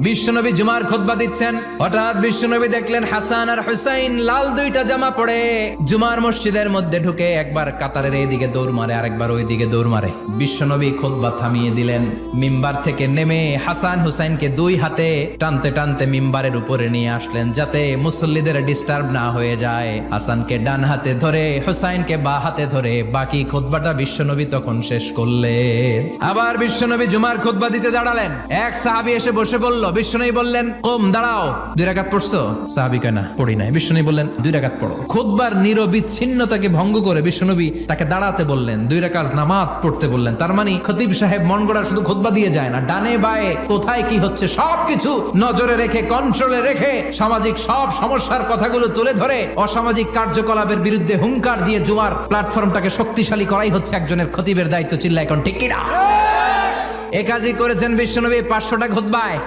বিশ্বনবী জুমার খুতবা দিচ্ছেন, হঠাৎ বিশ্বনবী দেখলেন হাসান আর হুসাইন লাল দুইটা জামা পরে জুমার মসজিদের মধ্যে ঢুকে একবার কাতারের এইদিকে দৌড় মারে, আরেকবার ওইদিকে দৌড় মারে। বিশ্বনবী খুতবা থামিয়ে দিলেন, মিম্বার থেকে নেমে হাসান হুসাইনকে দুই হাতে টানতে টানতে মিম্বারের উপরে নিয়ে আসলেন যাতে মুসল্লিদের ডিস্টার্ব না হয়ে যায়। হাসানকে ডান হাতে ধরে হুসাইনকে বা হাতে ধরে বাকি খুতবাটা বিশ্বনবী তখন শেষ করলেন। আবার বিশ্বনবী জুমার খুতবা দিতে দাঁড়ালেন, এক সাহাবী এসে বসে বলল, বিশ্বনবী বললেন, কম দাঁড়াও, 2 রাকাত পড়ছো? সাহাবী কয় না, পড়ি নাই। বিশ্বনবী বললেন, 2 রাকাত পড়ো। খুতবার নিরবিচ্ছিন্নতাকে ভঙ্গ করে বিশ্বনবী তাকে দাঁড়াতে বললেন, 2 রাকাত নামাজ পড়তে বললেন। তার মানে খতিব সাহেব মন গড়া শুধু খুতবা দিয়ে যায় না, ডানে বায়ে কোথায় কি হচ্ছে সবকিছু নজরে রেখে, কন্ট্রোলে রেখে সামাজিক সব সমস্যার কথাগুলো তুলে ধরে অসামাজিক কার্যকলাপের বিরুদ্ধে হুঙ্কার দিয়ে জুমার প্ল্যাটফর্মটাকে শক্তিশালী করাই হচ্ছে একজনের খতিবের দায়িত্ব। চিল্লায় এখন ঠিক কিনা? এ কাজই করেছেন বিশ্বনবী 500টা খুতবায়।